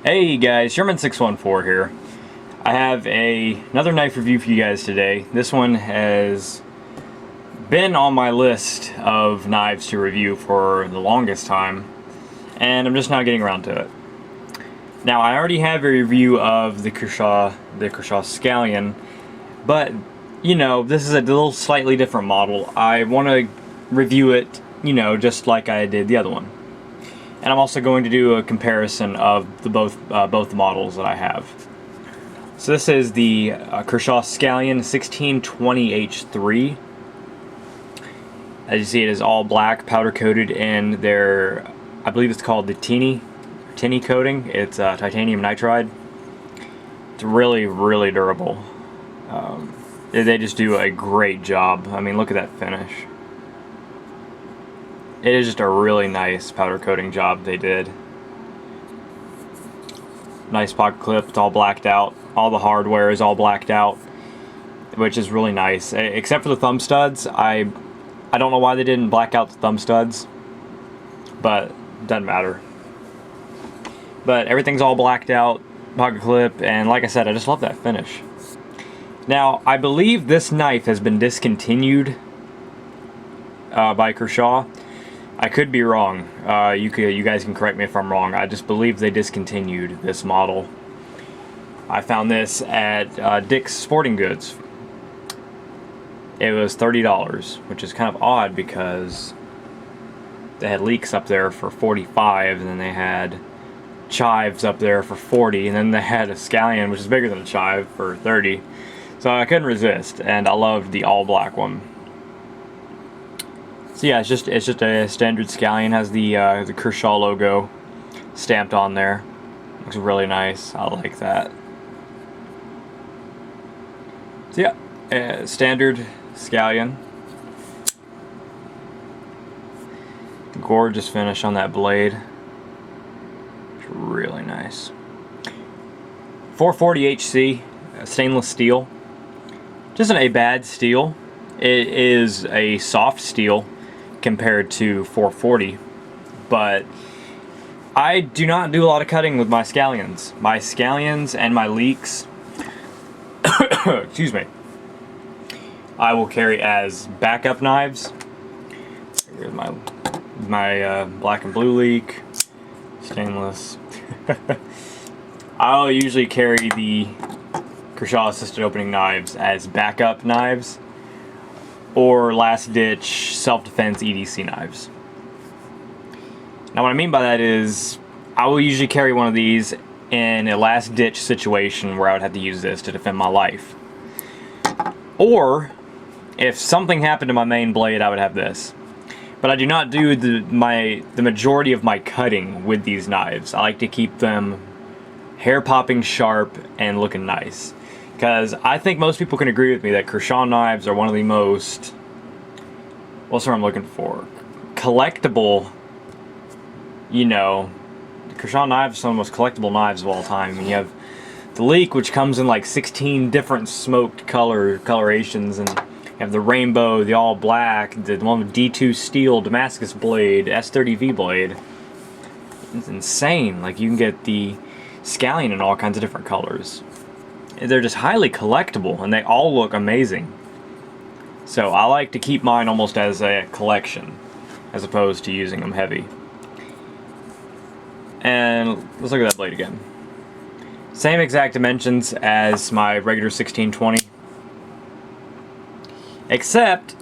Hey guys, Sherman614 here. I have another knife review for you guys today. This one has been on my list of knives to review for the longest time, and I'm just now getting around to it. Now, I already have a review of the Kershaw Scallion, but you know, this is a little slightly different model. I want to review it, you know, just like I did the other one. And I'm also going to do a comparison of the both models that I have. So this is the Kershaw Scallion 1620H3. As you see, it is all black, powder coated in their, I believe it's called the tinny coating. It's titanium nitride. It's really, really durable. They just do a great job. I mean, look at that finish. It is just a really nice powder coating job they did. Nice pocket clip, it's all blacked out. All the hardware is all blacked out, which is really nice. Except for the thumb studs. I don't know why they didn't black out the thumb studs, but it doesn't matter. But everything's all blacked out, pocket clip, and like I said, I just love that finish. Now, I believe this knife has been discontinued by Kershaw. I could be wrong. You guys can correct me if I'm wrong. I just believe they discontinued this model. I found this at Dick's Sporting Goods. It was $30, which is kind of odd because they had leeks up there for $45, and then they had chives up there for $40, and then they had a scallion, which is bigger than a chive, for $30. So I couldn't resist, and I loved the all black one. So yeah, it's just a standard scallion. Has the Kershaw logo stamped on there. Looks really nice. I like that. So yeah, standard scallion. Gorgeous finish on that blade. It's really nice. 440 HC, stainless steel. Just a bad steel. It is a soft steel compared to 440, but I do not do a lot of cutting with my scallions. My scallions and my leeks, excuse me, I will carry as backup knives. Here's my black and blue leek, stainless. I'll usually carry the Kershaw assisted opening knives as backup knives, or last-ditch self-defense EDC knives. Now what I mean by that is, I will usually carry one of these in a last-ditch situation where I would have to use this to defend my life. Or, if something happened to my main blade, I would have this. But I do not do the majority of my cutting with these knives. I like to keep them hair-popping sharp and looking nice. Because I think most people can agree with me that Kershaw knives are one of the most, what's the word I'm looking for? Collectible, you know, the Kershaw knives are some of the most collectible knives of all time. I mean, you have the leek, which comes in like 16 different smoked colorations, and you have the rainbow, the all black, the one with D2 steel, Damascus blade, S30V blade. It's insane. Like, you can get the scallion in all kinds of different colors. They're just highly collectible, and they all look amazing. So I like to keep mine almost as a collection, as opposed to using them heavy. And let's look at that blade again. Same exact dimensions as my regular 1620. Except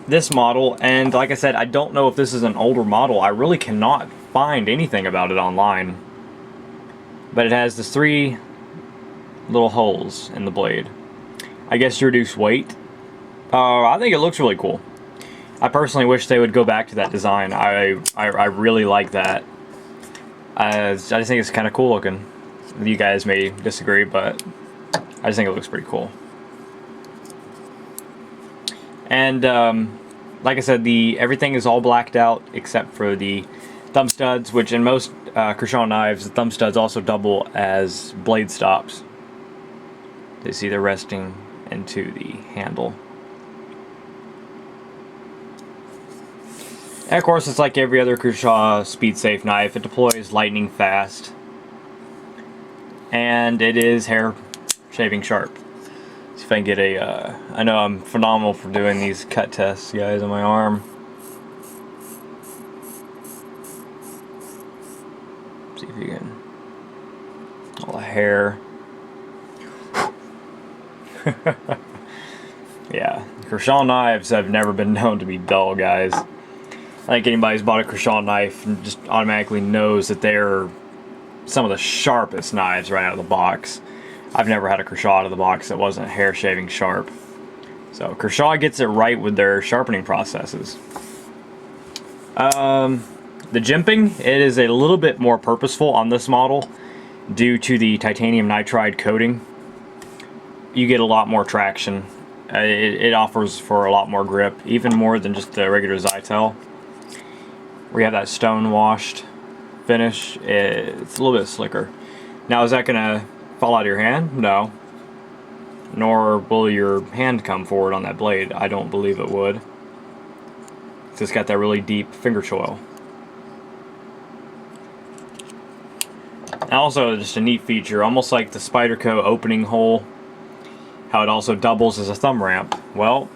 this model, and like I said, I don't know if this is an older model. I really cannot find anything about it online. But it has the 3 little holes in the blade, I guess to reduce weight. I think it looks really cool. I personally wish they would go back to that design. I really like that. I just think it's kind of cool looking. You guys may disagree, but I just think it looks pretty cool. And like I said, everything is all blacked out except for the thumb studs, which in most Kershaw knives, the thumb studs also double as blade stops. You see they're resting into the handle. And of course, it's like every other Kershaw speed safe knife. It deploys lightning fast. and it is hair shaving sharp. See if I can get a, I know I'm phenomenal for doing these cut tests, guys, on my arm. See if you can, all the hair. Yeah, Kershaw knives have never been known to be dull, guys. I think anybody who's bought a Kershaw knife just automatically knows that they're some of the sharpest knives right out of the box. I've never had a Kershaw out of the box that wasn't hair shaving sharp. So Kershaw gets it right with their sharpening processes. The jimping, it is a little bit more purposeful on this model due to the titanium nitride coating. You get a lot more traction. It offers for a lot more grip, even more than just the regular Zytel. We have that stone washed finish. It's a little bit slicker. Now, is that gonna fall out of your hand? No. Nor will your hand come forward on that blade. I don't believe it would. It's got that really deep finger choil. And also, just a neat feature, almost like the Spyderco opening hole, how it also doubles as a thumb ramp. Well,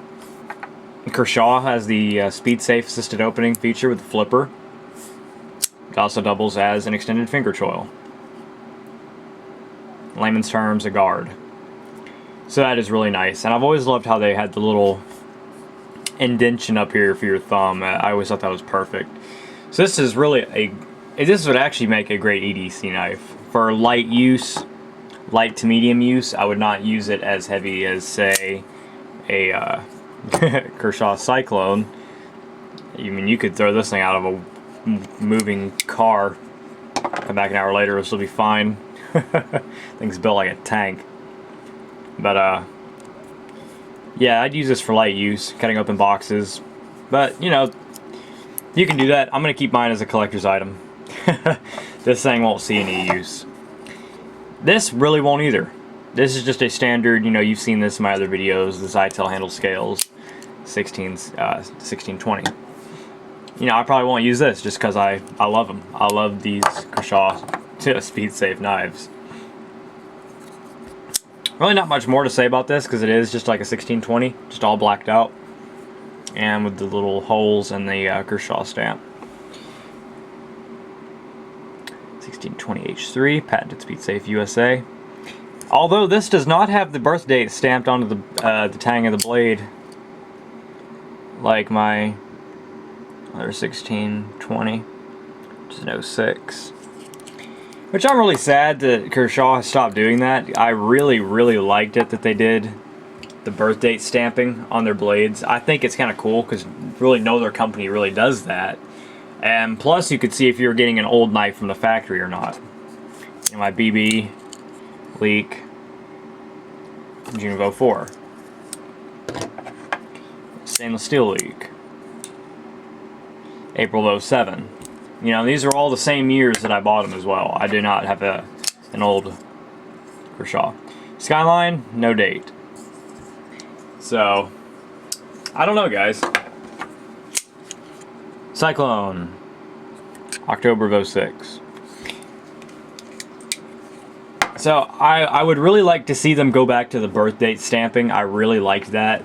Kershaw has the speed safe assisted opening feature with the flipper. It also doubles as an extended finger choil. In layman's terms, a guard. So that is really nice. And I've always loved how they had the little indentation up here for your thumb. I always thought that was perfect. So this is really this would actually make a great EDC knife. For light use, light to medium use, I would not use it as heavy as, say, a Kershaw Cyclone. I mean, you could throw this thing out of a moving car, come back an hour later, it'll still be fine. Thing's built like a tank. But yeah, I'd use this for light use, cutting open boxes. But you know, you can do that. I'm gonna keep mine as a collector's item. This thing won't see any use. This really won't either. This is just a standard, you know, you've seen this in my other videos, the Zytel handle scales, 1620. You know, I probably won't use this just because I love them. I love these Kershaw speed safe knives. Really not much more to say about this because it is just like a 1620, just all blacked out. And with the little holes and the Kershaw stamp. 1620H3, patented speed safe USA. Although this does not have the birth date stamped onto the tang of the blade like my other 1620, which is an 06. Which I'm really sad that Kershaw has stopped doing that. I really liked it that they did the birth date stamping on their blades. I think it's kind of cool because really no other company really does that. And plus you could see if you were getting an old knife from the factory or not. You know, my BB leak, June of 04. Stainless steel leak, April of 07. You know, these are all the same years that I bought them as well. I do not have an old Kershaw. Skyline, no date. So, I don't know, guys. Cyclone, October of 06. So, I would really like to see them go back to the birth date stamping. I really liked that.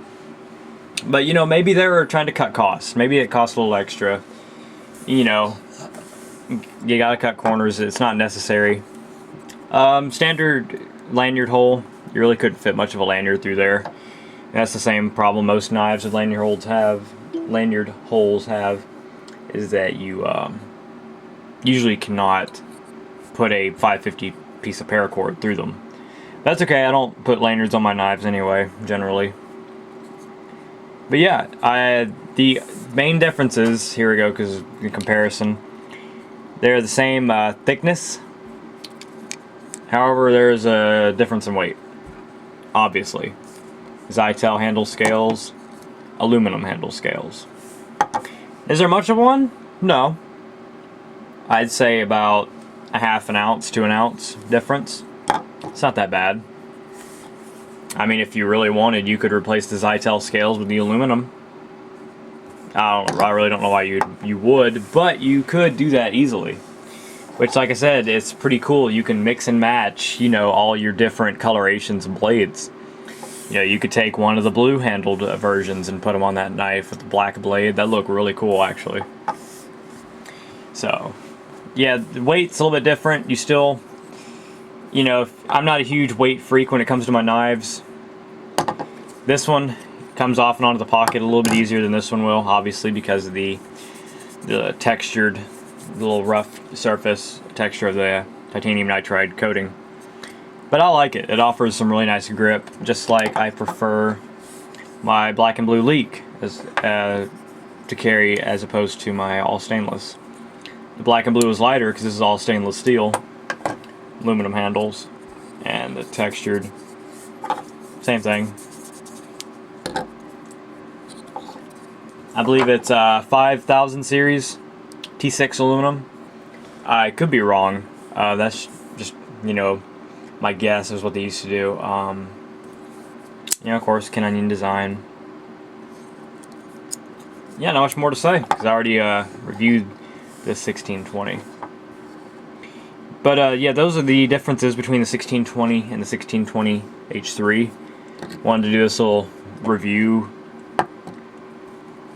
But, you know, maybe they were trying to cut costs. Maybe it costs a little extra. You know, you gotta cut corners. It's not necessary. Standard lanyard hole. You really couldn't fit much of a lanyard through there. And that's the same problem most knives with lanyard holes have, is that you usually cannot put a 550 piece of paracord through them. That's okay. I don't put lanyards on my knives anyway, generally. But yeah, the main differences, here we go, because in comparison, they're the same thickness. However, there's a difference in weight, obviously. Zytel handle scales, aluminum handle scales. Is there much of one? No. I'd say about a half an ounce to an ounce difference. It's not that bad. I mean, if you really wanted, you could replace the Zytel scales with the aluminum. I really don't know why you would, but you could do that easily. which, like I said, it's pretty cool. You can mix and match, you know, all your different colorations of blades. You know, you could take one of the blue handled versions and put them on that knife with the black blade. That look really cool, actually. So, yeah, the weight's a little bit different. You still, you know, I'm not a huge weight freak when it comes to my knives. This one comes off and onto the pocket a little bit easier than this one will, obviously, because of the textured, little rough surface texture of the titanium nitride coating. But I like it. It offers some really nice grip, just like I prefer my black and blue leak as, to carry as opposed to my all stainless. The black and blue is lighter because this is all stainless steel, aluminum handles, and the textured, same thing. I believe it's 5000 series T6 aluminum. I could be wrong. That's just, you know, my guess is what they used to do. You know, of course, Ken Onion design. Yeah, not much more to say because I already reviewed this 1620. But yeah, those are the differences between the 1620 and the 1620 H3. Wanted to do this little review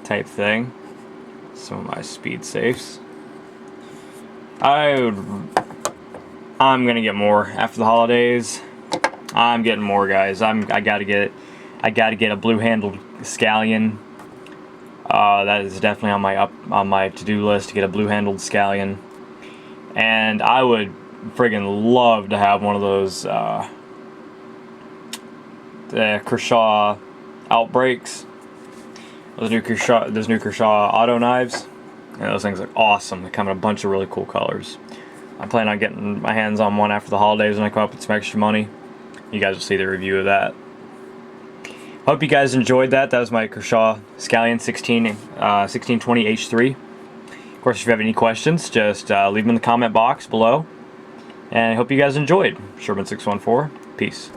type thing. Some of my speed safes. I'm gonna get more after the holidays. I'm getting more, guys. I gotta get a blue-handled scallion. That is definitely on my to-do list to get a blue-handled scallion. And I would friggin' love to have one of those the Kershaw outbreaks. Those new Kershaw auto knives. And those things look awesome. They come in a bunch of really cool colors. I plan on getting my hands on one after the holidays when I come up with some extra money. You guys will see the review of that. Hope you guys enjoyed that. That was my Kershaw Scallion 1620 H3. Of course, if you have any questions, just leave them in the comment box below. And I hope you guys enjoyed. Sherman614. Peace.